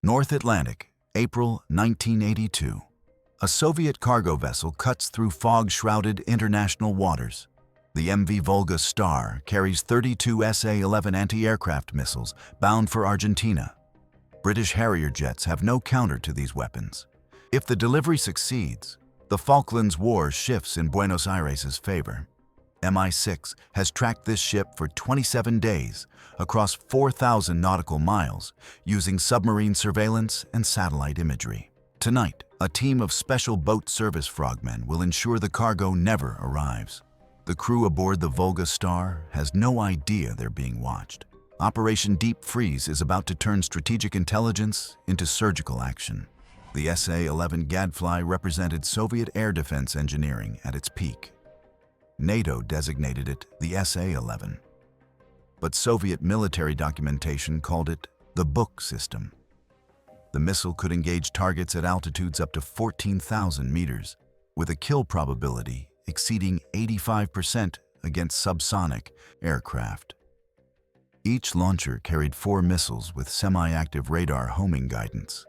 North Atlantic, April 1982. A Soviet cargo vessel cuts through fog-shrouded international waters. The MV Volga Star carries 32 SA-11 anti-aircraft missiles bound for Argentina. British Harrier jets have no counter to these weapons. If the delivery succeeds, the Falklands War shifts in Buenos Aires' favor. MI6 has tracked this ship for 27 days across 4,000 nautical miles using submarine surveillance and satellite imagery. Tonight, a team of special boat service frogmen will ensure the cargo never arrives. The crew aboard the Volga Star has no idea they're being watched. Operation Deep Freeze is about to turn strategic intelligence into surgical action. The SA-11 Gadfly represented Soviet air defense engineering at its peak. NATO designated it the SA-11. But Soviet military documentation called it the Book system. The missile could engage targets at altitudes up to 14,000 meters, with a kill probability exceeding 85% against subsonic aircraft. Each launcher carried 4 missiles with semi-active radar homing guidance.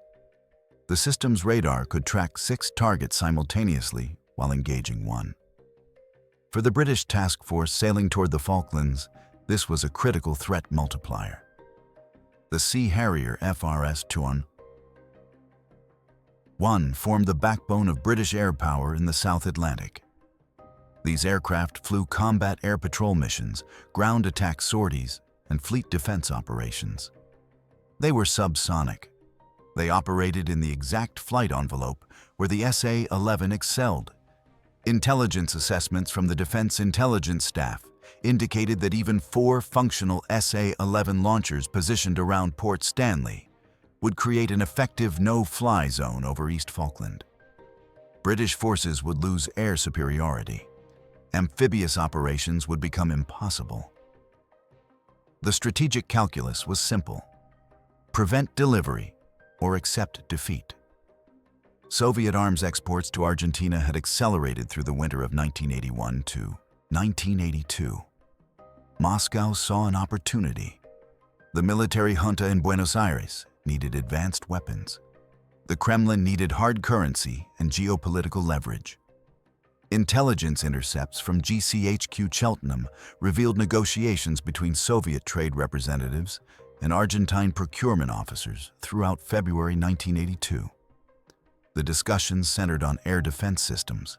The system's radar could track 6 targets simultaneously while engaging one. For the British task force sailing toward the Falklands, this was a critical threat multiplier. The Sea Harrier FRS Tuan 1 formed the backbone of British air power in the South Atlantic. These aircraft flew combat air patrol missions, ground attack sorties, and fleet defense operations. They were subsonic. They operated in the exact flight envelope where the SA-11 excelled. Intelligence assessments from the Defense Intelligence Staff indicated that even 4 functional SA-11 launchers positioned around Port Stanley would create an effective no-fly zone over East Falkland. British forces would lose air superiority. Amphibious operations would become impossible. The strategic calculus was simple: prevent delivery or accept defeat. Soviet arms exports to Argentina had accelerated through the winter of 1981 to 1982. Moscow saw an opportunity. The military junta in Buenos Aires needed advanced weapons. The Kremlin needed hard currency and geopolitical leverage. Intelligence intercepts from GCHQ Cheltenham revealed negotiations between Soviet trade representatives and Argentine procurement officers throughout February 1982. The discussions centered on air defense systems.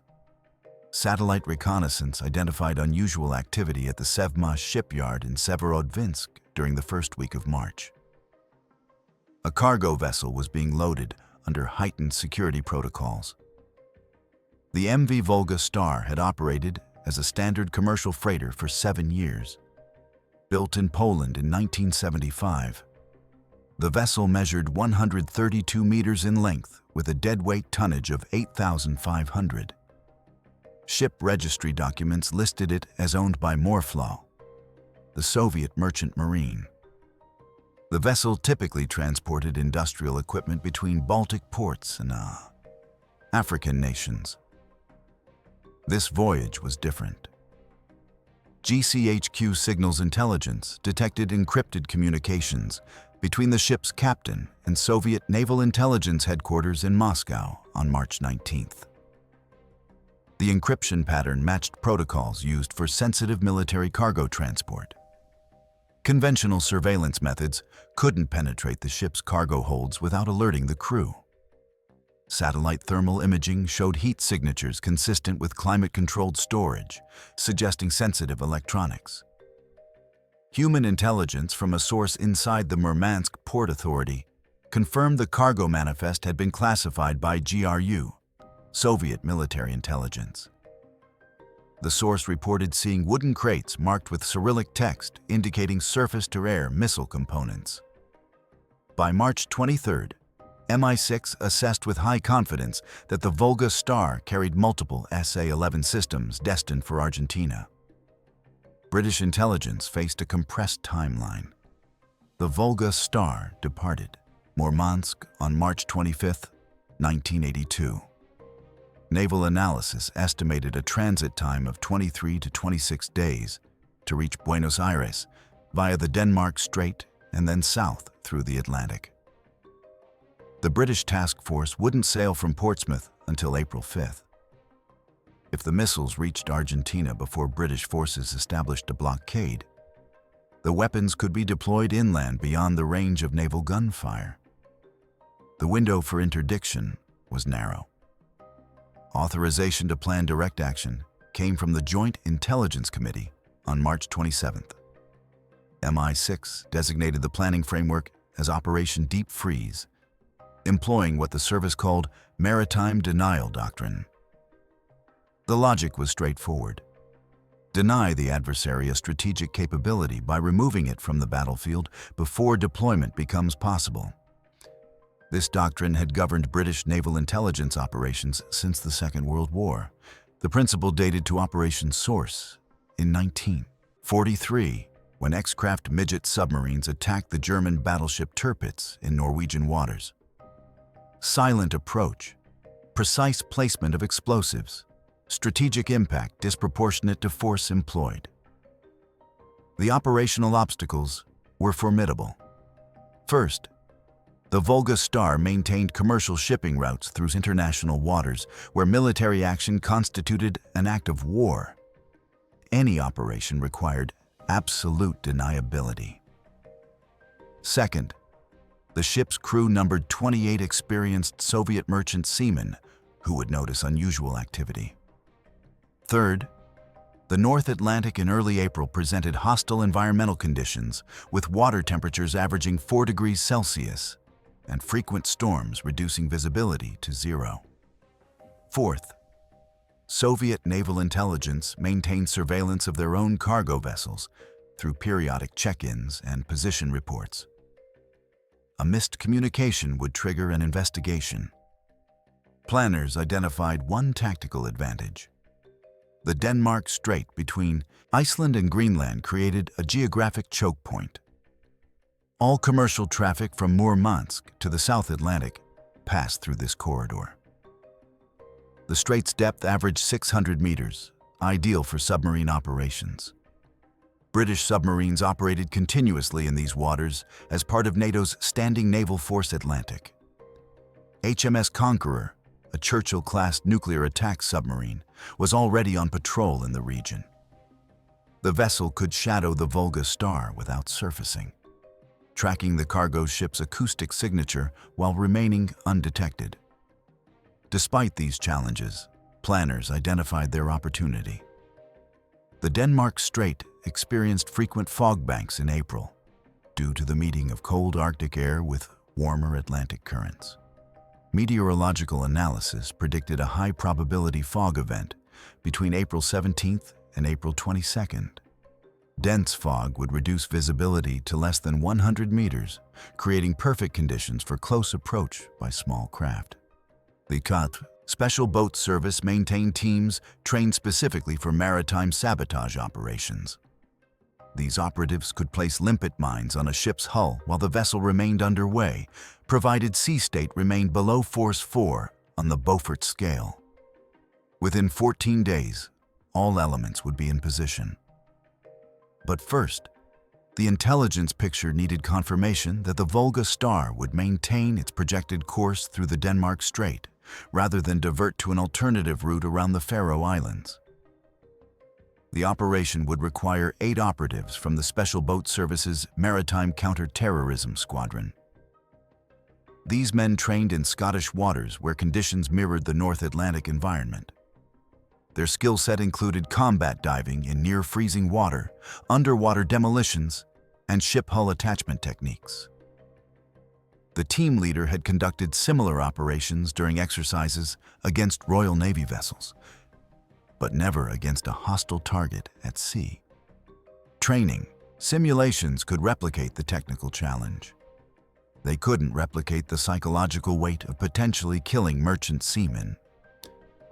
Satellite reconnaissance identified unusual activity at the Sevma shipyard in Severodvinsk during the first week of March. A cargo vessel was being loaded under heightened security protocols. The MV Volga Star had operated as a standard commercial freighter for 7 years. Built in Poland in 1975, the vessel measured 132 meters in length with a deadweight tonnage of 8,500. Ship registry documents listed it as owned by Morflau, the Soviet merchant marine. The vessel typically transported industrial equipment between Baltic ports and African nations. This voyage was different. GCHQ Signals Intelligence detected encrypted communications between the ship's captain and Soviet Naval Intelligence Headquarters in Moscow on March 19th. The encryption pattern matched protocols used for sensitive military cargo transport. Conventional surveillance methods couldn't penetrate the ship's cargo holds without alerting the crew. Satellite thermal imaging showed heat signatures consistent with climate-controlled storage, suggesting sensitive electronics. Human intelligence from a source inside the Murmansk Port Authority confirmed the cargo manifest had been classified by GRU, Soviet military intelligence. The source reported seeing wooden crates marked with Cyrillic text indicating surface-to-air missile components. By March 23rd, MI6 assessed with high confidence that the Volga Star carried multiple SA-11 systems destined for Argentina. British intelligence faced a compressed timeline. The Volga Star departed Murmansk on March 25, 1982. Naval analysis estimated a transit time of 23 to 26 days to reach Buenos Aires via the Denmark Strait and then south through the Atlantic. The British task force wouldn't sail from Portsmouth until April 5th. If the missiles reached Argentina before British forces established a blockade, the weapons could be deployed inland beyond the range of naval gunfire. The window for interdiction was narrow. Authorization to plan direct action came from the Joint Intelligence Committee on March 27th. MI6 designated the planning framework as Operation Deep Freeze, employing what the service called maritime denial doctrine. The logic was straightforward. Deny the adversary a strategic capability by removing it from the battlefield before deployment becomes possible. This doctrine had governed British naval intelligence operations since the Second World War. The principle dated to Operation Source in 1943, when X-craft midget submarines attacked the German battleship Tirpitz in Norwegian waters. Silent approach, precise placement of explosives, strategic impact disproportionate to force employed. The operational obstacles were formidable. First, the Volga Star maintained commercial shipping routes through international waters where military action constituted an act of war. Any operation required absolute deniability. Second, the ship's crew numbered 28 experienced Soviet merchant seamen who would notice unusual activity. Third, the North Atlantic in early April presented hostile environmental conditions with water temperatures averaging 4 degrees Celsius and frequent storms reducing visibility to 0. Fourth, Soviet naval intelligence maintained surveillance of their own cargo vessels through periodic check-ins and position reports. A missed communication would trigger an investigation. Planners identified one tactical advantage. The Denmark Strait between Iceland and Greenland created a geographic choke point. All commercial traffic from Murmansk to the South Atlantic passed through this corridor. The strait's depth averaged 600 meters, ideal for submarine operations. British submarines operated continuously in these waters as part of NATO's Standing Naval Force Atlantic. HMS Conqueror, a Churchill-class nuclear attack submarine, was already on patrol in the region. The vessel could shadow the Volga Star without surfacing, tracking the cargo ship's acoustic signature while remaining undetected. Despite these challenges, planners identified their opportunity. The Denmark Strait experienced frequent fog banks in April due to the meeting of cold Arctic air with warmer Atlantic currents. Meteorological analysis predicted a high-probability fog event between April 17th and April 22nd. Dense fog would reduce visibility to less than 100 meters, creating perfect conditions for close approach by small craft. The CAT Special Boat Service maintained teams trained specifically for maritime sabotage operations. These operatives could place limpet mines on a ship's hull while the vessel remained underway, provided sea state remained below force 4 on the Beaufort scale. Within 14 days, all elements would be in position. But first, the intelligence picture needed confirmation that the Volga Star would maintain its projected course through the Denmark Strait, rather than divert to an alternative route around the Faroe Islands. The operation would require 8 operatives from the Special Boat Service's Maritime Counter-Terrorism Squadron. These men trained in Scottish waters where conditions mirrored the North Atlantic environment. Their skill set included combat diving in near-freezing water, underwater demolitions, and ship hull attachment techniques. The team leader had conducted similar operations during exercises against Royal Navy vessels, but never against a hostile target at sea. Training, simulations could replicate the technical challenge. They couldn't replicate the psychological weight of potentially killing merchant seamen.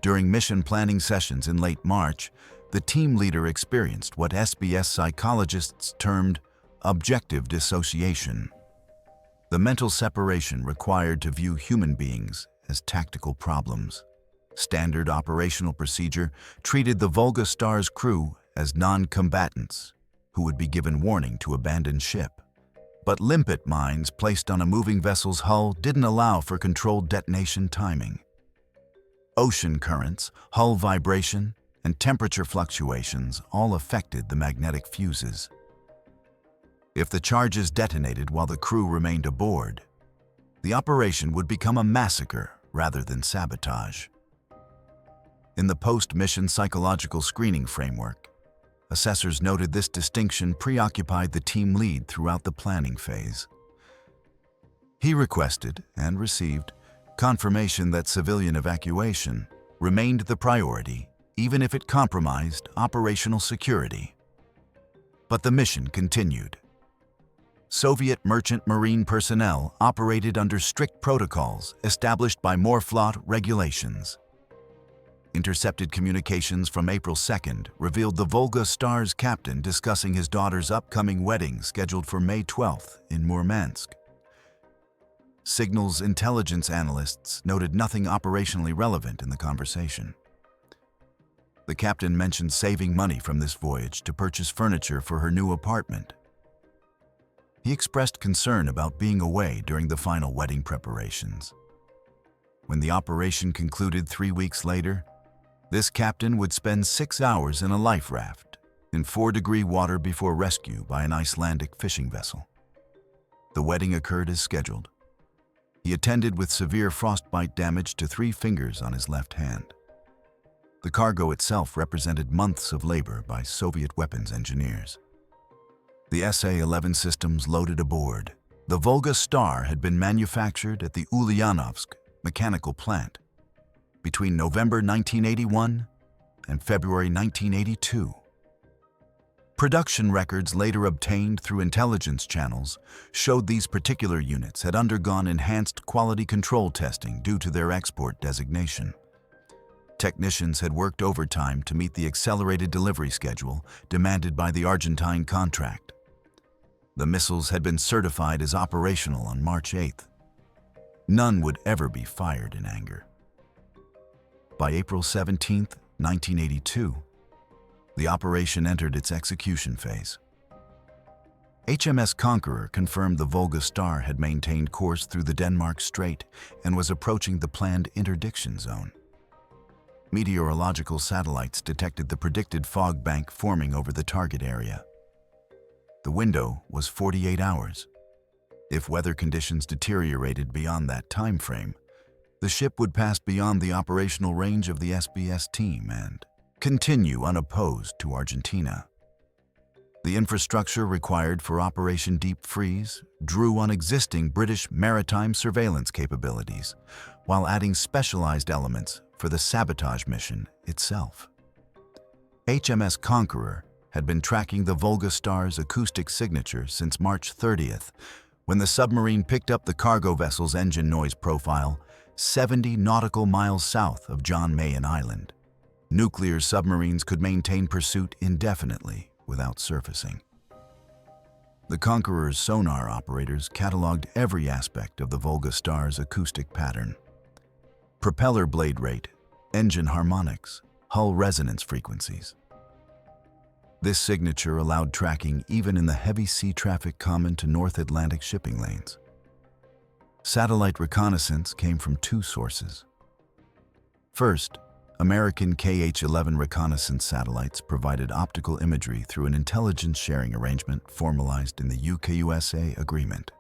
During mission planning sessions in late March, the team leader experienced what SBS psychologists termed objective dissociation. The mental separation required to view human beings as tactical problems. Standard operational procedure treated the Volga Star's crew as non-combatants who would be given warning to abandon ship. But limpet mines placed on a moving vessel's hull didn't allow for controlled detonation timing. Ocean currents, hull vibration, and temperature fluctuations all affected the magnetic fuses. If the charges detonated while the crew remained aboard, the operation would become a massacre rather than sabotage. In the post-mission psychological screening framework, assessors noted this distinction preoccupied the team lead throughout the planning phase. He requested and received confirmation that civilian evacuation remained the priority, even if it compromised operational security. But the mission continued. Soviet merchant marine personnel operated under strict protocols established by Morflot regulations. Intercepted communications from April 2nd revealed the Volga Star's captain discussing his daughter's upcoming wedding scheduled for May 12th in Murmansk. Signals intelligence analysts noted nothing operationally relevant in the conversation. The captain mentioned saving money from this voyage to purchase furniture for her new apartment. He expressed concern about being away during the final wedding preparations. When the operation concluded 3 weeks later, this captain would spend 6 hours in a life raft in 4-degree water before rescue by an Icelandic fishing vessel. The wedding occurred as scheduled. He attended with severe frostbite damage to 3 fingers on his left hand. The cargo itself represented months of labor by Soviet weapons engineers. The SA-11 systems loaded aboard. The Volga Star had been manufactured at the Ulyanovsk mechanical plant between November 1981 and February 1982. Production records later obtained through intelligence channels showed these particular units had undergone enhanced quality control testing due to their export designation. Technicians had worked overtime to meet the accelerated delivery schedule demanded by the Argentine contract. The missiles had been certified as operational on March 8th. None would ever be fired in anger. By April 17, 1982, the operation entered its execution phase. HMS Conqueror confirmed the Volga Star had maintained course through the Denmark Strait and was approaching the planned interdiction zone. Meteorological satellites detected the predicted fog bank forming over the target area. The window was 48 hours. If weather conditions deteriorated beyond that time frame, the ship would pass beyond the operational range of the SBS team and continue unopposed to Argentina. The infrastructure required for Operation Deep Freeze drew on existing British maritime surveillance capabilities, while adding specialized elements for the sabotage mission itself. HMS Conqueror had been tracking the Volga Star's acoustic signature since March 30th, when the submarine picked up the cargo vessel's engine noise profile 70 nautical miles south of John Mayen Island. Nuclear submarines could maintain pursuit indefinitely without surfacing. The Conqueror's sonar operators cataloged every aspect of the Volga Star's acoustic pattern: propeller blade rate, engine harmonics, hull resonance frequencies. This signature allowed tracking even in the heavy sea traffic common to North Atlantic shipping lanes. Satellite reconnaissance came from 2 sources. First, American KH-11 reconnaissance satellites provided optical imagery through an intelligence sharing arrangement formalized in the UK-USA agreement.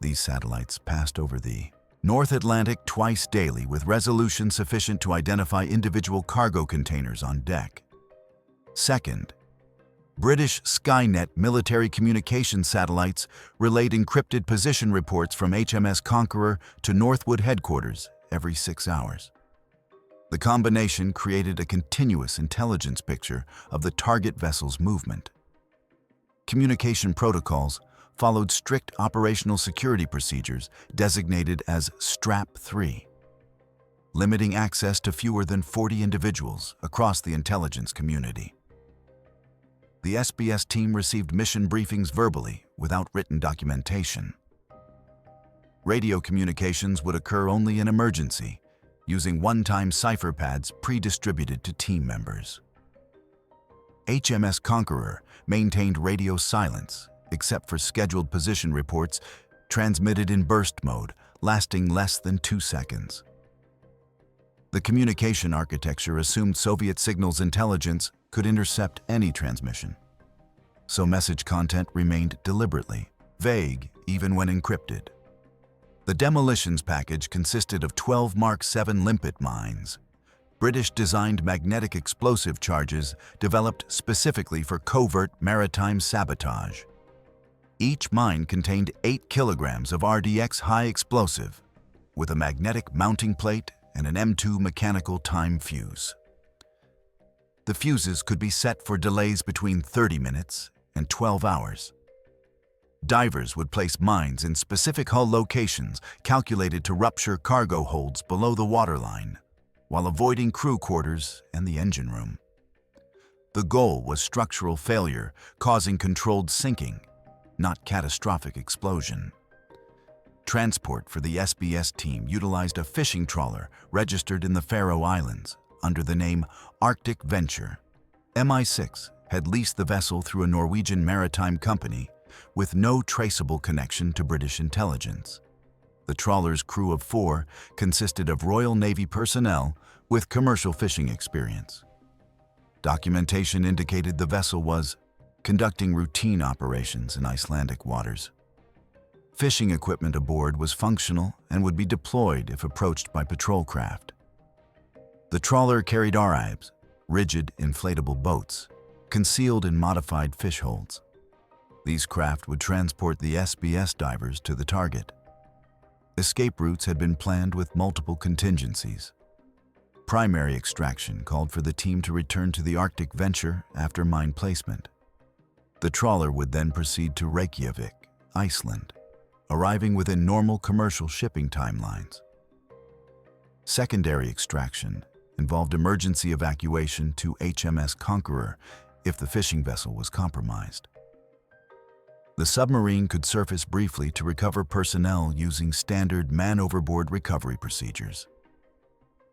These satellites passed over the North Atlantic twice daily with resolution sufficient to identify individual cargo containers on deck. Second, British Skynet military communication satellites relayed encrypted position reports from HMS Conqueror to Northwood headquarters every 6 hours. The combination created a continuous intelligence picture of the target vessel's movement. Communication protocols followed strict operational security procedures designated as Strap 3, limiting access to fewer than 40 individuals across the intelligence community. The SBS team received mission briefings verbally without written documentation. Radio communications would occur only in emergency, using one-time cipher pads pre-distributed to team members. HMS Conqueror maintained radio silence, except for scheduled position reports transmitted in burst mode, lasting less than 2 seconds. The communication architecture assumed Soviet signals intelligence could intercept any transmission, so message content remained deliberately vague even when encrypted. The demolitions package consisted of 12 Mark 7 limpet mines, British-designed magnetic explosive charges developed specifically for covert maritime sabotage. Each mine contained 8 kilograms of RDX high explosive, with a magnetic mounting plate and an M2 mechanical time fuse. The fuses could be set for delays between 30 minutes and 12 hours. Divers would place mines in specific hull locations calculated to rupture cargo holds below the waterline, while avoiding crew quarters and the engine room. The goal was structural failure, causing controlled sinking, not catastrophic explosion. Transport for the SBS team utilized a fishing trawler registered in the Faroe Islands under the name Arctic Venture. MI6 had leased the vessel through a Norwegian maritime company with no traceable connection to British intelligence. The trawler's crew of 4 consisted of Royal Navy personnel with commercial fishing experience. Documentation indicated the vessel was conducting routine operations in Icelandic waters. Fishing equipment aboard was functional and would be deployed if approached by patrol craft. The trawler carried RIBs, rigid inflatable boats, concealed in modified fish holds. These craft would transport the SBS divers to the target. Escape routes had been planned with multiple contingencies. Primary extraction called for the team to return to the Arctic Venture after mine placement. The trawler would then proceed to Reykjavik, Iceland, arriving within normal commercial shipping timelines. Secondary extraction involved emergency evacuation to HMS Conqueror if the fishing vessel was compromised. The submarine could surface briefly to recover personnel using standard man-overboard recovery procedures.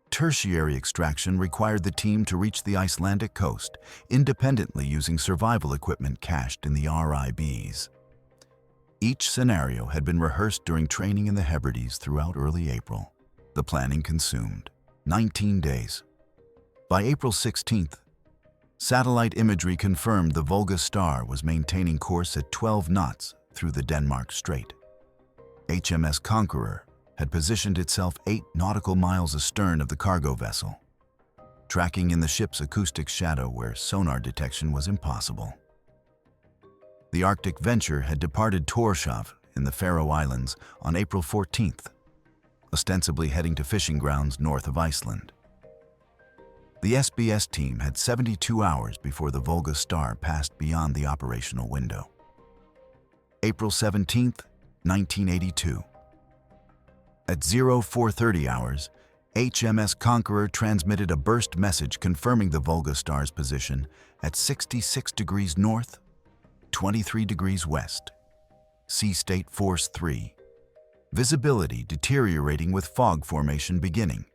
Tertiary extraction required the team to reach the Icelandic coast independently using survival equipment cached in the RIBs. Each scenario had been rehearsed during training in the Hebrides throughout early April. The planning consumed 19 days. By April 16th, satellite imagery confirmed the Volga Star was maintaining course at 12 knots through the Denmark Strait. HMS Conqueror had positioned itself 8 nautical miles astern of the cargo vessel, tracking in the ship's acoustic shadow where sonar detection was impossible. The Arctic Venture had departed Tórshavn in the Faroe Islands on April 14th, ostensibly heading to fishing grounds north of Iceland. The SBS team had 72 hours before the Volga Star passed beyond the operational window. April 17, 1982. At 0430 hours, HMS Conqueror transmitted a burst message confirming the Volga Star's position at 66 degrees north, 23 degrees west, sea state force 3. Visibility deteriorating with fog formation beginning.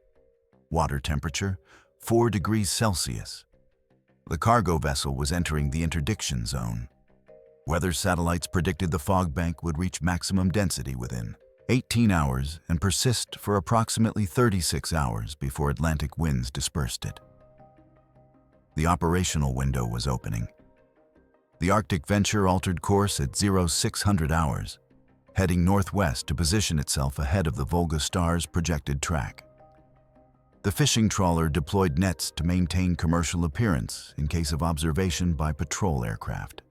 Water temperature 4 degrees Celsius. The cargo vessel was entering the interdiction zone. Weather satellites predicted the fog bank would reach maximum density within 18 hours and persist for approximately 36 hours before Atlantic winds dispersed it. The operational window was opening. The Arctic Venture altered course at 0600 hours, heading northwest to position itself ahead of the Volga Star's projected track. The fishing trawler deployed nets to maintain commercial appearance in case of observation by patrol aircraft.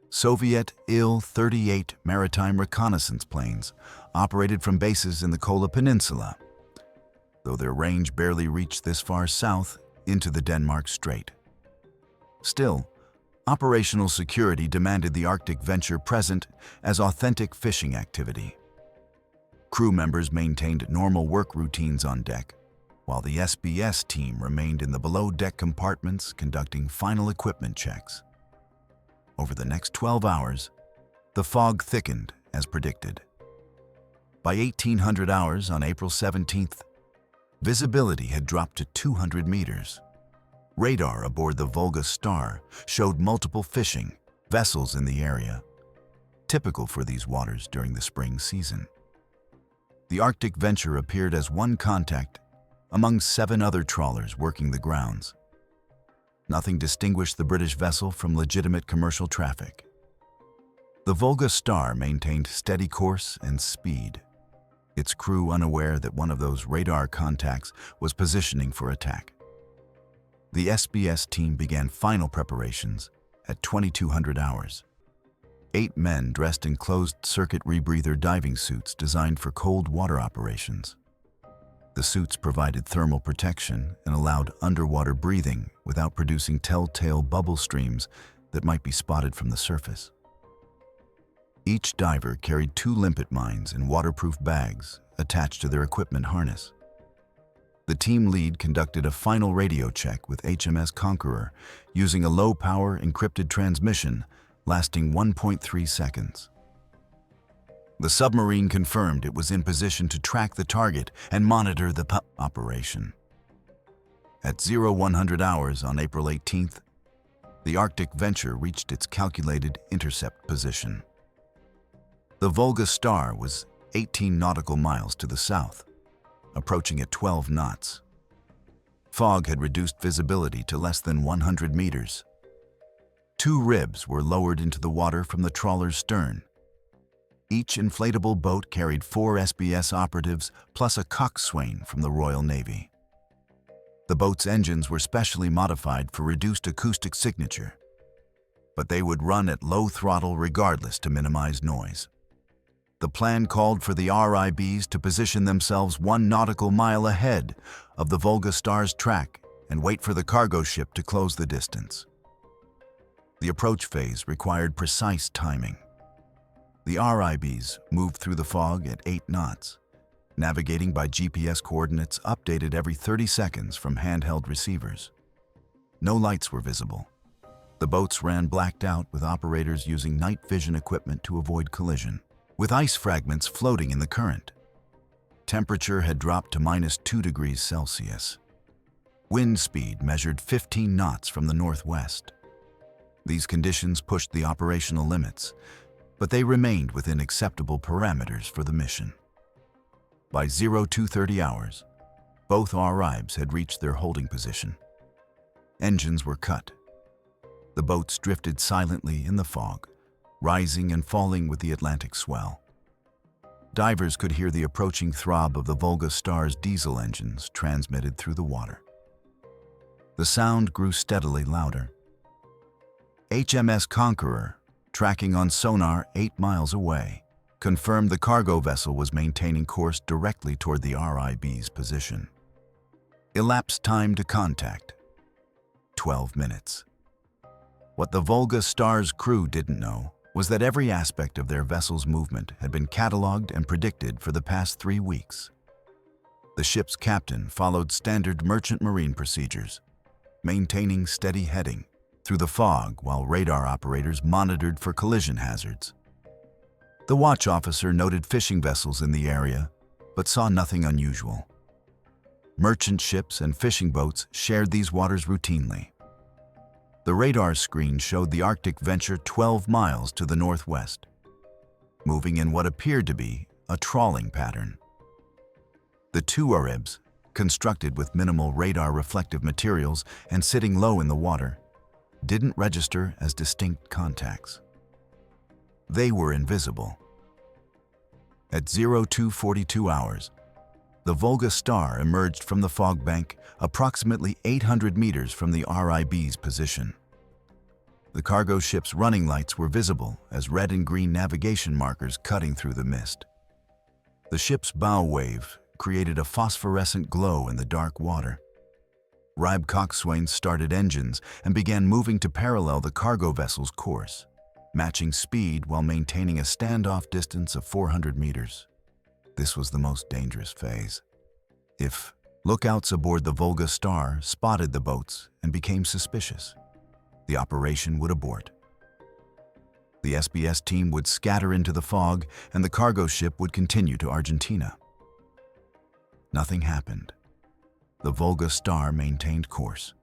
Soviet Il-38 maritime reconnaissance planes operated from bases in the Kola Peninsula, though their range barely reached this far south into the Denmark Strait. Still, operational security demanded the Arctic Venture present as authentic fishing activity. Crew members maintained normal work routines on deck, while the SBS team remained in the below-deck compartments conducting final equipment checks. Over the next 12 hours, the fog thickened as predicted. By 1800 hours on April 17th, visibility had dropped to 200 meters. Radar aboard the Volga Star showed multiple fishing vessels in the area, typical for these waters during the spring season. The Arctic venture appeared as one contact among 7 other trawlers working the grounds. Nothing distinguished the British vessel from legitimate commercial traffic. The Volga Star maintained steady course and speed, its crew unaware that one of those radar contacts was positioning for attack. The SBS team began final preparations at 2200 hours. 8 men dressed in closed-circuit rebreather diving suits designed for cold water operations. The suits provided thermal protection and allowed underwater breathing without producing telltale bubble streams that might be spotted from the surface. Each diver carried 2 limpet mines in waterproof bags attached to their equipment harness. The team lead conducted a final radio check with HMS Conqueror using a low-power encrypted transmission lasting 1.3 seconds. The submarine confirmed it was in position to track the target and monitor the operation. At 0100 hours on April 18th, the Arctic venture reached its calculated intercept position. The Volga Star was 18 nautical miles to the south, approaching at 12 knots. Fog had reduced visibility to less than 100 meters. 2 ribs were lowered into the water from the trawler's stern. Each inflatable boat carried 4 SBS operatives plus a coxswain from the Royal Navy. The boat's engines were specially modified for reduced acoustic signature, but they would run at low throttle regardless to minimize noise. The plan called for the RIBs to position themselves 1 nautical mile ahead of the Volga Star's track and wait for the cargo ship to close the distance. The approach phase required precise timing. The RIBs moved through the fog at 8 knots, navigating by GPS coordinates updated every 30 seconds from handheld receivers. No lights were visible. The boats ran blacked out with operators using night vision equipment to avoid collision, with ice fragments floating in the current. Temperature had dropped to -2 degrees Celsius. Wind speed measured 15 knots from the northwest. These conditions pushed the operational limits, but they remained within acceptable parameters for the mission. By 0230 hours, both RIBs had reached their holding position. Engines were cut. The boats drifted silently in the fog, rising and falling with the Atlantic swell. Divers could hear the approaching throb of the Volga Star's diesel engines transmitted through the water. The sound grew steadily louder. HMS Conqueror, tracking on sonar 8 miles away, confirmed the cargo vessel was maintaining course directly toward the RIB's position. Elapsed time to contact: 12 minutes. What the Volga Star's crew didn't know was that every aspect of their vessel's movement had been cataloged and predicted for the past 3 weeks. The ship's captain followed standard merchant marine procedures, maintaining steady heading through the fog while radar operators monitored for collision hazards. The watch officer noted fishing vessels in the area, but saw nothing unusual. Merchant ships and fishing boats shared these waters routinely. The radar screen showed the Arctic venture 12 miles to the northwest, moving in what appeared to be a trawling pattern. The 2 RIBs, constructed with minimal radar reflective materials and sitting low in the water, didn't register as distinct contacts. They were invisible. At 0242 hours, the Volga Star emerged from the fog bank approximately 800 meters from the RIB's position. The cargo ship's running lights were visible as red and green navigation markers cutting through the mist. The ship's bow wave created a phosphorescent glow in the dark water. RIB coxswains started engines and began moving to parallel the cargo vessel's course, matching speed while maintaining a standoff distance of 400 meters. This was the most dangerous phase. If lookouts aboard the Volga Star spotted the boats and became suspicious, the operation would abort. The SBS team would scatter into the fog and the cargo ship would continue to Argentina. Nothing happened. The Volga Star maintained course.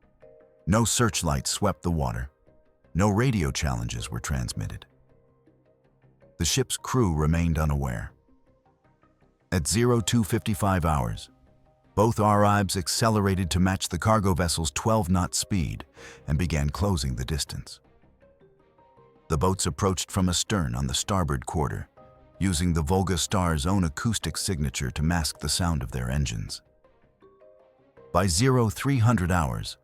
No searchlights swept the water. No radio challenges were transmitted. The ship's crew remained unaware. At 02:55 hours, both RIBs accelerated to match the cargo vessel's 12-knot speed and began closing the distance. The boats approached from astern on the starboard quarter, using the Volga Star's own acoustic signature to mask the sound of their engines. By 0300 hours,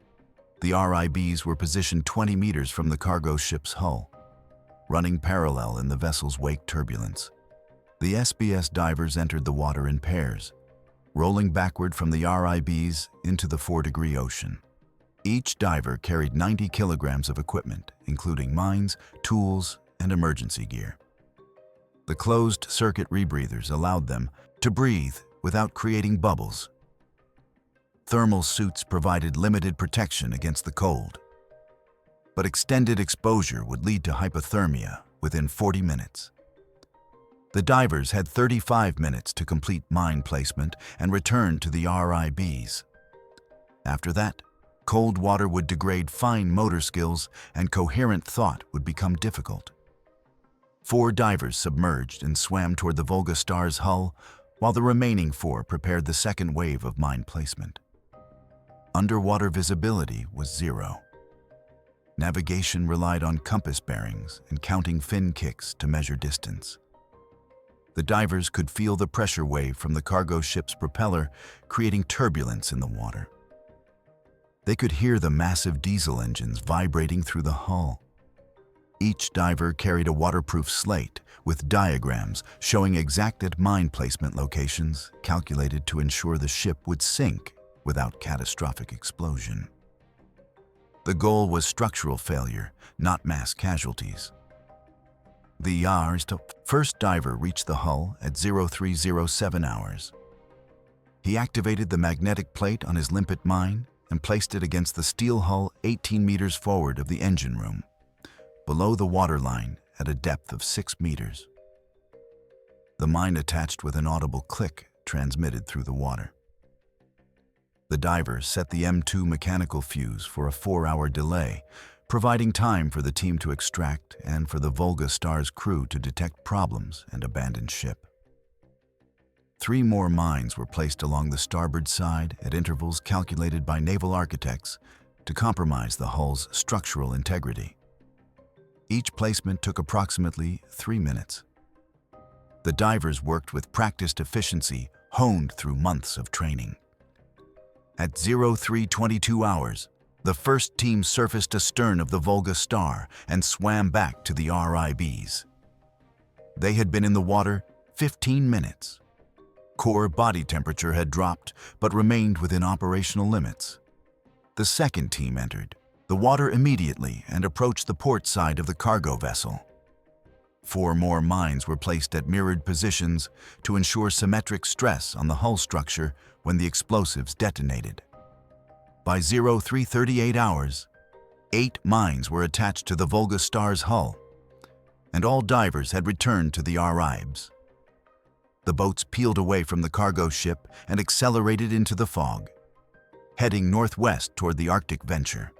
the RIBs were positioned 20 meters from the cargo ship's hull, running parallel in the vessel's wake turbulence. The SBS divers entered the water in pairs, rolling backward from the RIBs into the 4-degree ocean. Each diver carried 90 kilograms of equipment, including mines, tools, and emergency gear. The closed-circuit rebreathers allowed them to breathe without creating bubbles. Thermal suits provided limited protection against the cold, but extended exposure would lead to hypothermia within 40 minutes. The divers had 35 minutes to complete mine placement and return to the RIBs. After that, cold water would degrade fine motor skills and coherent thought would become difficult. 4 divers submerged and swam toward the Volga Star's hull, while the remaining 4 prepared the second wave of mine placement. Underwater visibility was 0. Navigation relied on compass bearings and counting fin kicks to measure distance. The divers could feel the pressure wave from the cargo ship's propeller, creating turbulence in the water. They could hear the massive diesel engines vibrating through the hull. Each diver carried a waterproof slate with diagrams showing exact mine placement locations calculated to ensure the ship would sink without catastrophic explosion. The goal was structural failure, not mass casualties. The first diver reached the hull at 0307 hours. He activated the magnetic plate on his limpet mine and placed it against the steel hull 18 meters forward of the engine room, below the waterline at a depth of 6 meters. The mine attached with an audible click transmitted through the water. The diver set the M2 mechanical fuse for a 4-hour delay, providing time for the team to extract and for the Volga Star's crew to detect problems and abandon ship. 3 more mines were placed along the starboard side at intervals calculated by naval architects to compromise the hull's structural integrity. Each placement took approximately 3 minutes. The divers worked with practiced efficiency honed through months of training. At 0322 hours, the first team surfaced astern of the Volga Star and swam back to the RIBs. They had been in the water 15 minutes. Core body temperature had dropped but remained within operational limits. The second team entered the water immediately and approached the port side of the cargo vessel. 4 more mines were placed at mirrored positions to ensure symmetric stress on the hull structure when the explosives detonated. By 0338 hours, 8 mines were attached to the Volga Star's hull, and all divers had returned to the RIBs. The boats peeled away from the cargo ship and accelerated into the fog, heading northwest toward the Arctic venture.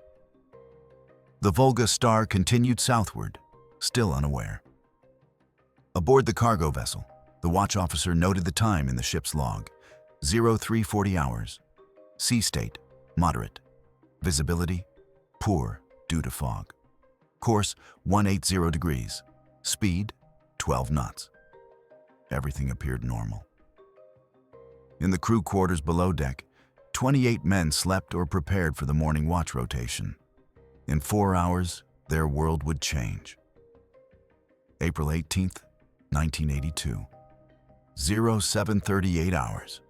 The Volga Star continued southward, still unaware. Aboard the cargo vessel, the watch officer noted the time in the ship's log: 0340 hours. Sea state: moderate. Visibility: poor due to fog. Course: 180 degrees. Speed: 12 knots. Everything appeared normal. In the crew quarters below deck, 28 men slept or prepared for the morning watch rotation. In 4 hours, their world would change. April 18th, 1982. 0738 hours.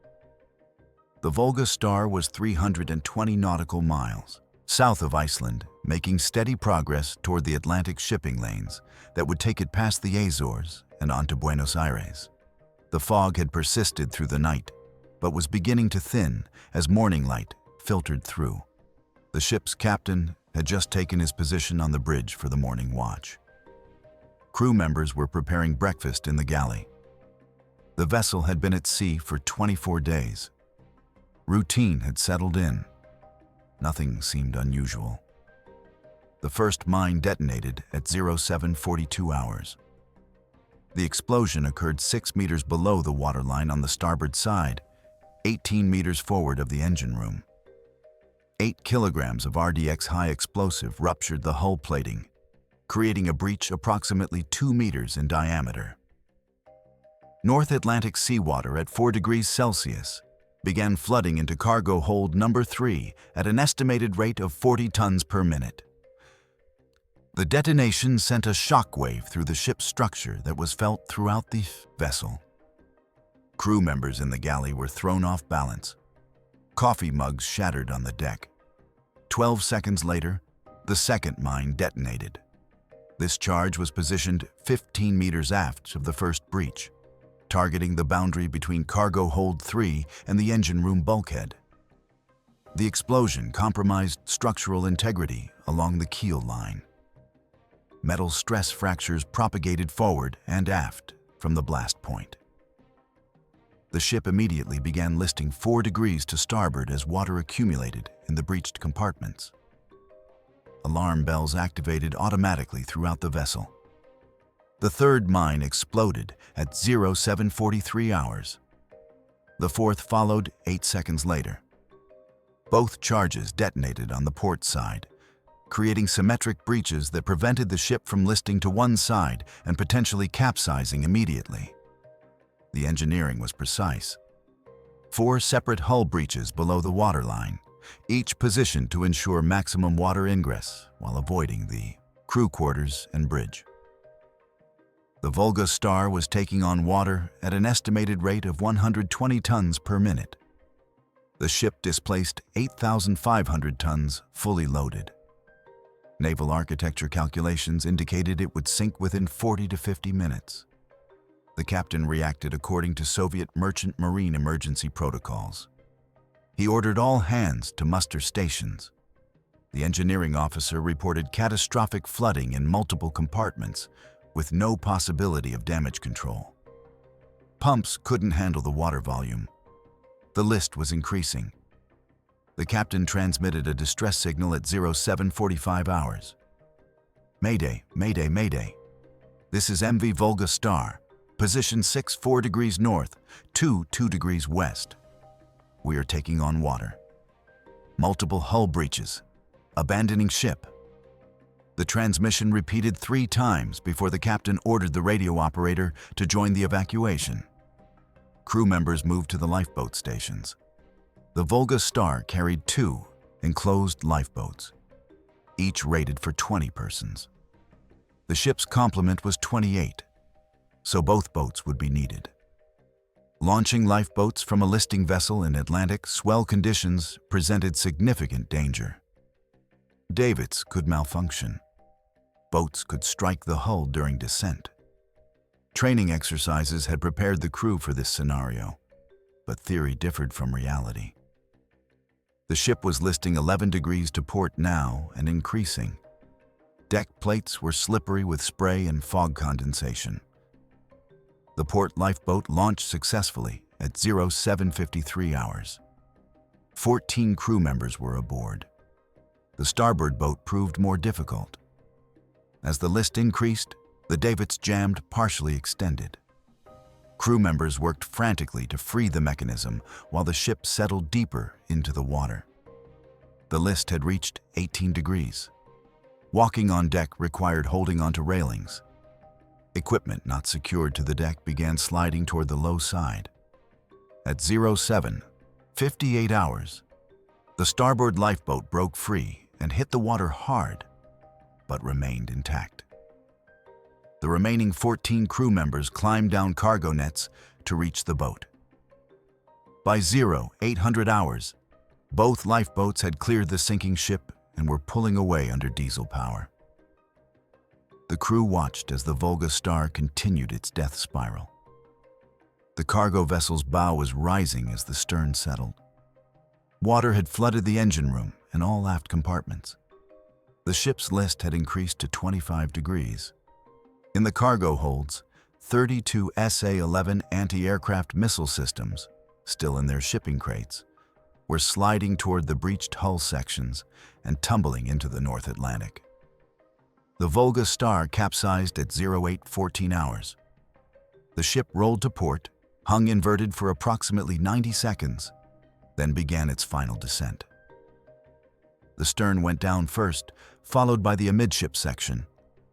The Volga Star was 320 nautical miles south of Iceland, making steady progress toward the Atlantic shipping lanes that would take it past the Azores and onto Buenos Aires. The fog had persisted through the night, but was beginning to thin as morning light filtered through. The ship's captain had just taken his position on the bridge for the morning watch. Crew members were preparing breakfast in the galley. The vessel had been at sea for 24 days. Routine had settled in. Nothing seemed unusual. The first mine detonated at 0742 hours. The explosion occurred 6 meters below the waterline on the starboard side, 18 meters forward of the engine room. 8 kilograms of RDX high explosive ruptured the hull plating, creating a breach approximately 2 meters in diameter. North Atlantic seawater at 4 degrees Celsius began flooding into cargo hold number 3 at an estimated rate of 40 tons per minute. The detonation sent a shockwave through the ship's structure that was felt throughout the vessel. Crew members in the galley were thrown off balance. Coffee mugs shattered on the deck. 12 seconds later, the second mine detonated. This charge was positioned 15 meters aft of the first breach, targeting the boundary between cargo hold 3 and the engine room bulkhead. The explosion compromised structural integrity along the keel line. Metal stress fractures propagated forward and aft from the blast point. The ship immediately began listing 4 degrees to starboard as water accumulated in the breached compartments. Alarm bells activated automatically throughout the vessel. The third mine exploded at 0743 hours. The fourth followed 8 seconds later. Both charges detonated on the port side, creating symmetric breaches that prevented the ship from listing to one side and potentially capsizing immediately. The engineering was precise. 4 separate hull breaches below the waterline, each positioned to ensure maximum water ingress while avoiding the crew quarters and bridge. The Volga Star was taking on water at an estimated rate of 120 tons per minute. The ship displaced 8,500 tons fully loaded. Naval architecture calculations indicated it would sink within 40 to 50 minutes. The captain reacted according to Soviet merchant marine emergency protocols. He ordered all hands to muster stations. The engineering officer reported catastrophic flooding in multiple compartments with no possibility of damage control. Pumps couldn't handle the water volume. The list was increasing. The captain transmitted a distress signal at 0745 hours. Mayday, mayday, mayday. This is MV Volga Star, position 64 degrees north, 2 degrees west. We are taking on water. Multiple hull breaches. Abandoning ship. The transmission repeated 3 times before the captain ordered the radio operator to join the evacuation. Crew members moved to the lifeboat stations. The Volga Star carried 2 enclosed lifeboats, each rated for 20 persons. The ship's complement was 28, so both boats would be needed. Launching lifeboats from a listing vessel in Atlantic swell conditions presented significant danger. Davits could malfunction. Boats could strike the hull during descent. Training exercises had prepared the crew for this scenario, but theory differed from reality. The ship was listing 11 degrees to port now and increasing. Deck plates were slippery with spray and fog condensation. The port lifeboat launched successfully at 0753 hours. 14 crew members were aboard. The starboard boat proved more difficult. As the list increased, the davits jammed partially extended. Crew members worked frantically to free the mechanism while the ship settled deeper into the water. The list had reached 18 degrees. Walking on deck required holding onto railings. Equipment not secured to the deck began sliding toward the low side. At 07:58 hours, the starboard lifeboat broke free and hit the water hard, but remained intact. The remaining 14 crew members climbed down cargo nets to reach the boat. By 0800 hours, both lifeboats had cleared the sinking ship and were pulling away under diesel power. The crew watched as the Volga Star continued its death spiral. The cargo vessel's bow was rising as the stern settled. Water had flooded the engine room and all aft compartments. The ship's list had increased to 25 degrees. In the cargo holds, 32 SA-11 anti-aircraft missile systems, still in their shipping crates, were sliding toward the breached hull sections and tumbling into the North Atlantic. The Volga Star capsized at 0814 hours. The ship rolled to port, hung inverted for approximately 90 seconds, then began its final descent. The stern went down first, followed by the amidship section,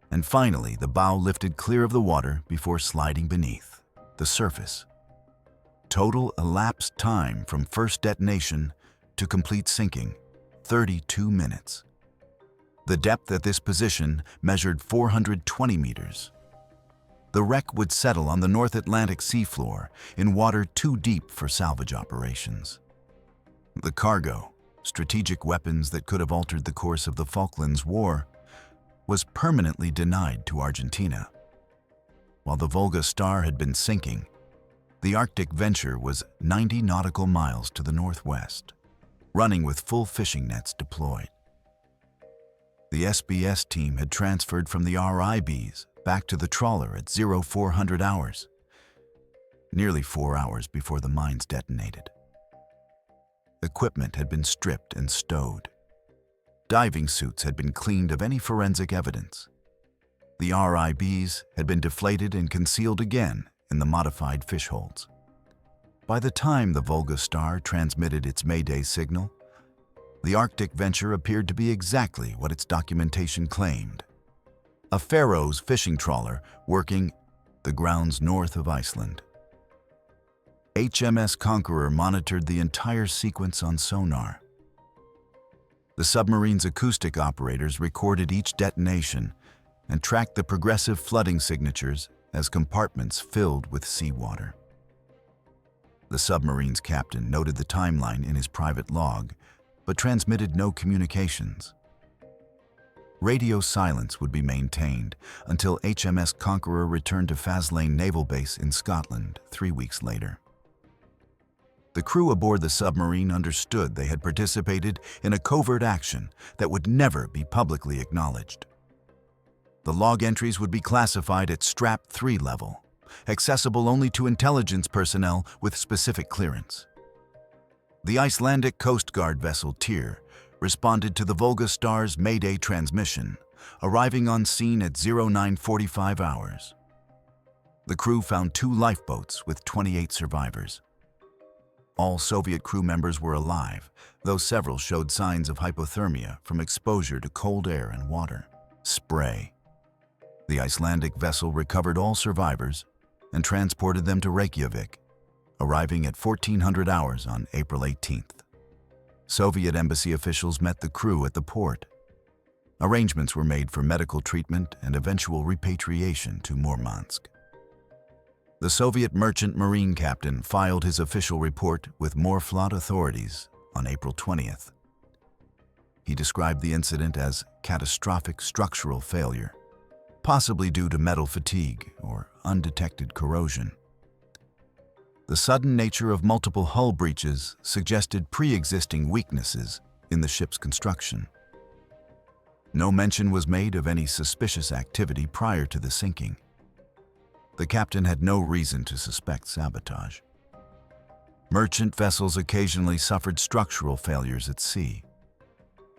and finally the bow lifted clear of the water before sliding beneath the surface. Total elapsed time from first detonation to complete sinking, 32 minutes. The depth at this position measured 420 meters. The wreck would settle on the North Atlantic seafloor in water too deep for salvage operations. The cargo, strategic weapons that could have altered the course of the Falklands War, was permanently denied to Argentina. While the Volga Star had been sinking, the Arctic venture was 90 nautical miles to the northwest, running with full fishing nets deployed. The SBS team had transferred from the RIBs back to the trawler at 0400 hours, nearly 4 hours before the mines detonated. Equipment had been stripped and stowed. Diving suits had been cleaned of any forensic evidence. The RIBs had been deflated and concealed again in the modified fish holds. By the time the Volga Star transmitted its Mayday signal, the Arctic venture appeared to be exactly what its documentation claimed: a Faroes fishing trawler working the grounds north of Iceland. HMS Conqueror monitored the entire sequence on sonar. The submarine's acoustic operators recorded each detonation and tracked the progressive flooding signatures as compartments filled with seawater. The submarine's captain noted the timeline in his private log, but transmitted no communications. Radio silence would be maintained until HMS Conqueror returned to Faslane Naval Base in Scotland 3 weeks later. The crew aboard the submarine understood they had participated in a covert action that would never be publicly acknowledged. The log entries would be classified at Strap 3 level, accessible only to intelligence personnel with specific clearance. The Icelandic Coast Guard vessel Tyr responded to the Volga Star's Mayday transmission, arriving on scene at 0945 hours. The crew found 2 lifeboats with 28 survivors. All Soviet crew members were alive, though several showed signs of hypothermia from exposure to cold air and water. Spray. The Icelandic vessel recovered all survivors and transported them to Reykjavik, arriving at 1400 hours on April 18th. Soviet embassy officials met the crew at the port. Arrangements were made for medical treatment and eventual repatriation to Murmansk. The Soviet merchant marine captain filed his official report with Morflot authorities on April 20th. He described the incident as catastrophic structural failure, possibly due to metal fatigue or undetected corrosion. The sudden nature of multiple hull breaches suggested pre-existing weaknesses in the ship's construction. No mention was made of any suspicious activity prior to the sinking. The captain had no reason to suspect sabotage. Merchant vessels occasionally suffered structural failures at sea.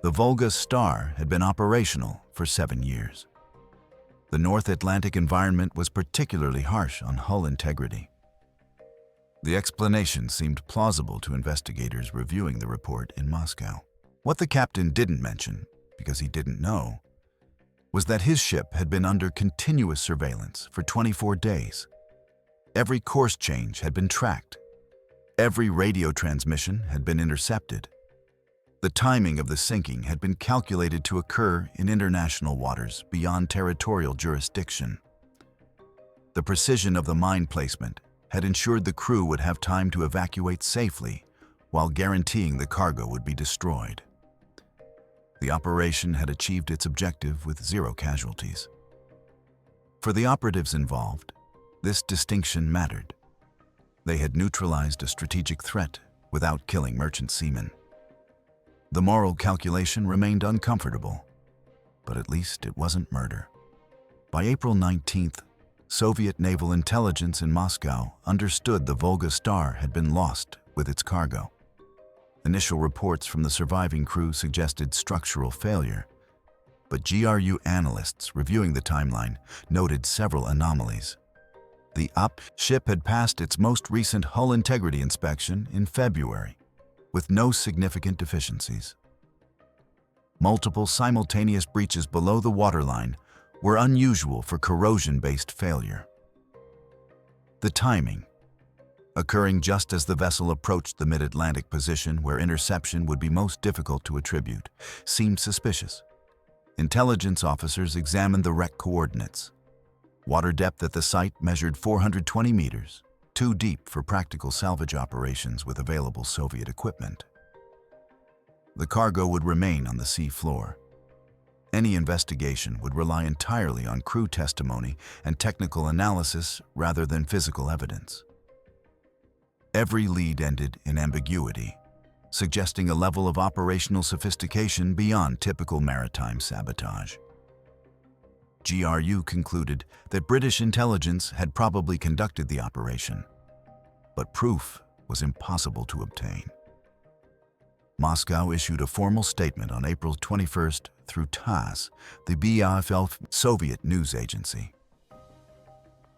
The Volga Star had been operational for 7 years. The North Atlantic environment was particularly harsh on hull integrity. The explanation seemed plausible to investigators reviewing the report in Moscow. What the captain didn't mention, because he didn't know, was that his ship had been under continuous surveillance for 24 days. Every course change had been tracked. Every radio transmission had been intercepted. The timing of the sinking had been calculated to occur in international waters beyond territorial jurisdiction. The precision of the mine placement had ensured the crew would have time to evacuate safely while guaranteeing the cargo would be destroyed. The operation had achieved its objective with 0 casualties. For the operatives involved, this distinction mattered. They had neutralized a strategic threat without killing merchant seamen. The moral calculation remained uncomfortable, but at least it wasn't murder. By April 19th, Soviet naval intelligence in Moscow understood the Volga Star had been lost with its cargo. Initial reports from the surviving crew suggested structural failure, but GRU analysts reviewing the timeline noted several anomalies. The ship had passed its most recent hull integrity inspection in February, with no significant deficiencies. Multiple simultaneous breaches below the waterline were unusual for corrosion-based failure. The timing, occurring just as the vessel approached the mid-Atlantic position where interception would be most difficult to attribute, seemed suspicious. Intelligence officers examined the wreck coordinates. Water depth at the site measured 420 meters, too deep for practical salvage operations with available Soviet equipment. The cargo would remain on the sea floor. Any investigation would rely entirely on crew testimony and technical analysis rather than physical evidence. Every lead ended in ambiguity, suggesting a level of operational sophistication beyond typical maritime sabotage. GRU concluded that British intelligence had probably conducted the operation, but proof was impossible to obtain. Moscow issued a formal statement on April 21st through TASS, the BFL Soviet news agency.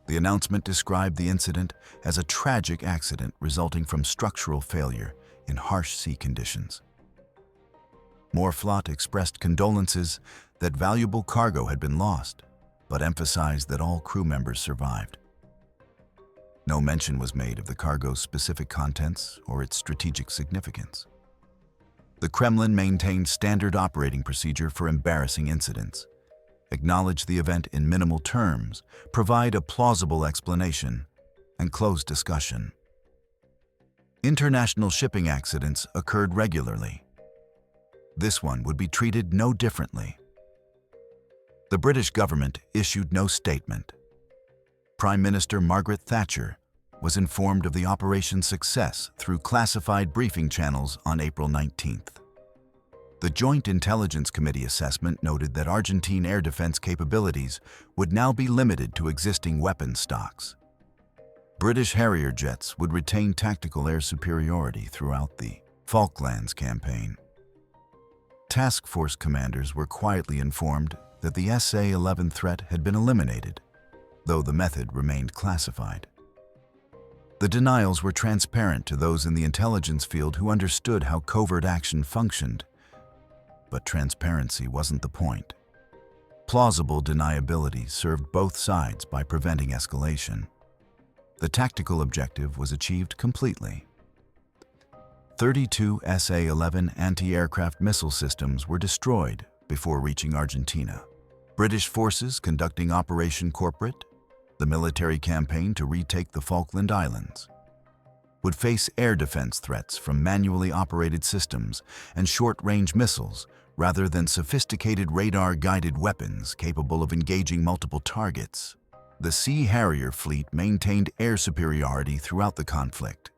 The announcement described the incident as a tragic accident resulting from structural failure in harsh sea conditions. Morflot expressed condolences that valuable cargo had been lost, but emphasized that all crew members survived. No mention was made of the cargo's specific contents or its strategic significance. The Kremlin maintained standard operating procedure for embarrassing incidents, acknowledge the event in minimal terms, provide a plausible explanation, and close discussion. International shipping accidents occurred regularly. This one would be treated no differently. The British government issued no statement. Prime Minister Margaret Thatcher was informed of the operation's success through classified briefing channels on April 19th. The Joint Intelligence Committee assessment noted that Argentine air defense capabilities would now be limited to existing weapons stocks. British Harrier jets would retain tactical air superiority throughout the Falklands campaign. Task force commanders were quietly informed that the SA-11 threat had been eliminated, though the method remained classified. The denials were transparent to those in the intelligence field who understood how covert action functioned, but transparency wasn't the point. Plausible deniability served both sides by preventing escalation. The tactical objective was achieved completely. 32 SA-11 anti-aircraft missile systems were destroyed before reaching Argentina. British forces conducting Operation Corporate, the military campaign to retake the Falkland Islands, would face air defense threats from manually operated systems and short-range missiles rather than sophisticated radar-guided weapons capable of engaging multiple targets. The Sea Harrier fleet maintained air superiority throughout the conflict.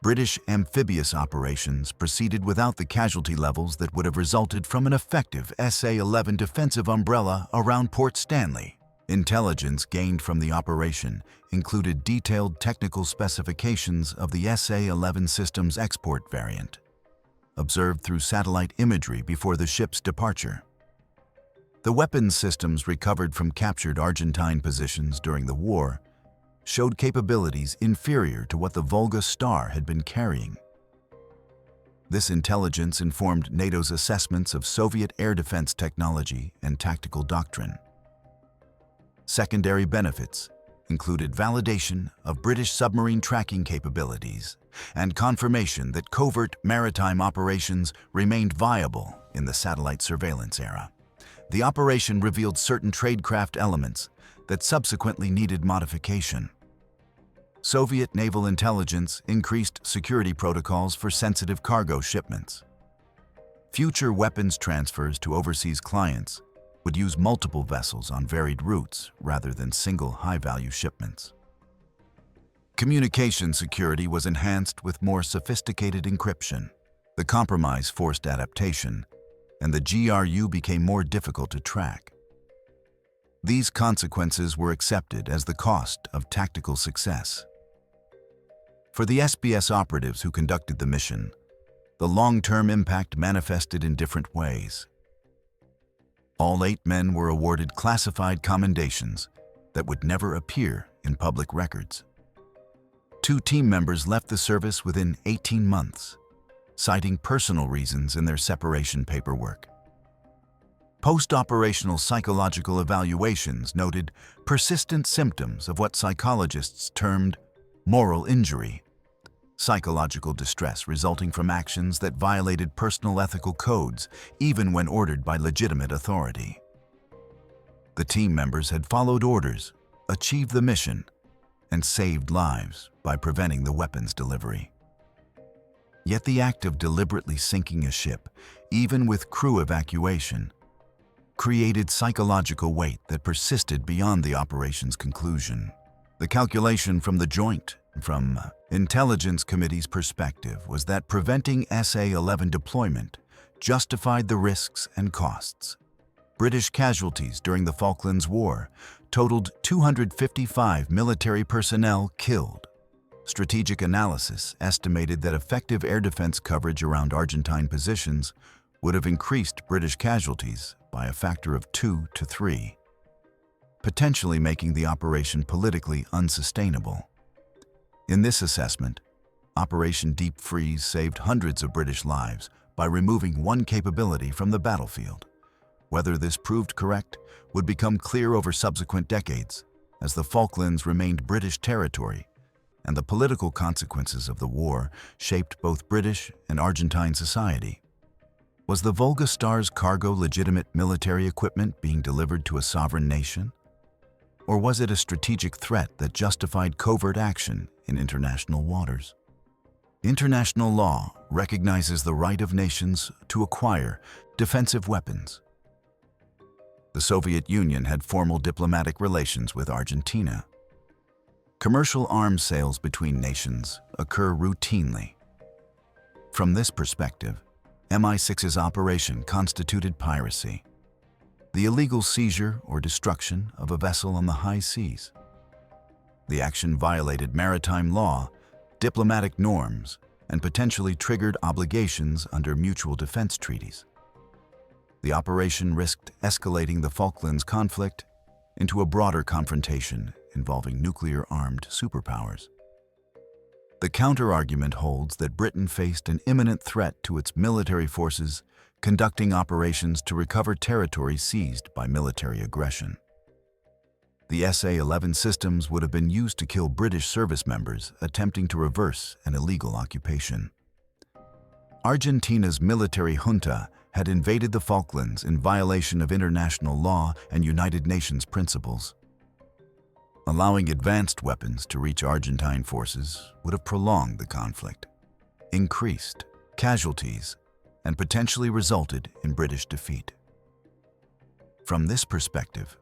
British amphibious operations proceeded without the casualty levels that would have resulted from an effective SA-11 defensive umbrella around Port Stanley. Intelligence gained from the operation included detailed technical specifications of the SA-11 system's export variant, observed through satellite imagery before the ship's departure. The weapons systems recovered from captured Argentine positions during the war showed capabilities inferior to what the Volga Star had been carrying. This intelligence informed NATO's assessments of Soviet air defense technology and tactical doctrine. Secondary benefits included validation of British submarine tracking capabilities and confirmation that covert maritime operations remained viable in the satellite surveillance era. The operation revealed certain tradecraft elements that subsequently needed modification. Soviet naval intelligence increased security protocols for sensitive cargo shipments. Future weapons transfers to overseas clients would use multiple vessels on varied routes rather than single high-value shipments. Communication security was enhanced with more sophisticated encryption. The compromise forced adaptation, and the GRU became more difficult to track. These consequences were accepted as the cost of tactical success. For the SBS operatives who conducted the mission, the long-term impact manifested in different ways. All 8 men were awarded classified commendations that would never appear in public records. 2 team members left the service within 18 months, citing personal reasons in their separation paperwork. Post-operational psychological evaluations noted persistent symptoms of what psychologists termed moral injury, psychological distress resulting from actions that violated personal ethical codes even when ordered by legitimate authority. The team members had followed orders, achieved the mission, and saved lives by preventing the weapons delivery. Yet the act of deliberately sinking a ship, even with crew evacuation, created psychological weight that persisted beyond the operation's conclusion. The calculation from the Joint Intelligence Committee's perspective was that preventing SA-11 deployment justified the risks and costs. British casualties during the Falklands War totaled 255 military personnel killed. Strategic analysis estimated that effective air defense coverage around Argentine positions would have increased British casualties by a factor of 2 to 3, potentially making the operation politically unsustainable. In this assessment, Operation Deep Freeze saved hundreds of British lives by removing one capability from the battlefield. Whether this proved correct would become clear over subsequent decades, as the Falklands remained British territory, and the political consequences of the war shaped both British and Argentine society. Was the Volga Star's cargo legitimate military equipment being delivered to a sovereign nation? Or was it a strategic threat that justified covert action in international waters? International law recognizes the right of nations to acquire defensive weapons. The Soviet Union had formal diplomatic relations with Argentina. Commercial arms sales between nations occur routinely. From this perspective, MI6's operation constituted piracy, the illegal seizure or destruction of a vessel on the high seas. The action violated maritime law, diplomatic norms, and potentially triggered obligations under mutual defense treaties. The operation risked escalating the Falklands conflict into a broader confrontation involving nuclear-armed superpowers. The counter-argument holds that Britain faced an imminent threat to its military forces conducting operations to recover territory seized by military aggression. The SA-11 systems would have been used to kill British service members attempting to reverse an illegal occupation. Argentina's military junta had invaded the Falklands in violation of international law and United Nations principles. Allowing advanced weapons to reach Argentine forces would have prolonged the conflict, increased casualties, and potentially resulted in British defeat. From this perspective,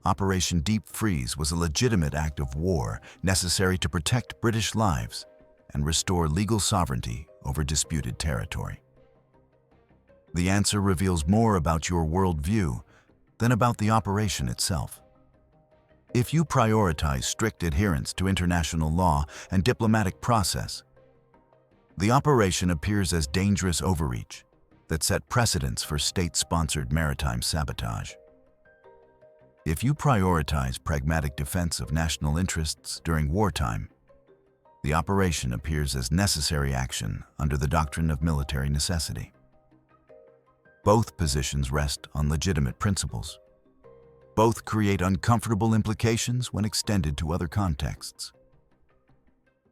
Operation Deep Freeze was a legitimate act of war necessary to protect British lives and restore legal sovereignty over disputed territory. The answer reveals more about your worldview than about the operation itself. If you prioritize strict adherence to international law and diplomatic process, the operation appears as dangerous overreach that set precedents for state-sponsored maritime sabotage. If you prioritize pragmatic defense of national interests during wartime, the operation appears as necessary action under the doctrine of military necessity. Both positions rest on legitimate principles. Both create uncomfortable implications when extended to other contexts.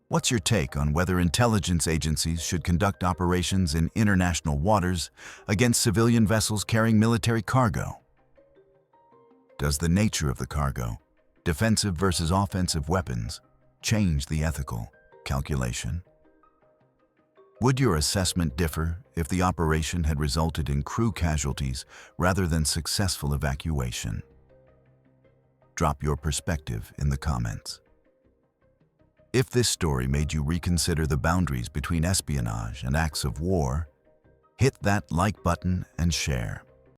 What's your take on whether intelligence agencies should conduct operations in international waters against civilian vessels carrying military cargo? Does the nature of the cargo, defensive versus offensive weapons, change the ethical calculation? Would your assessment differ if the operation had resulted in crew casualties rather than successful evacuation? Drop your perspective in the comments. If this story made you reconsider the boundaries between espionage and acts of war, hit that like button and share.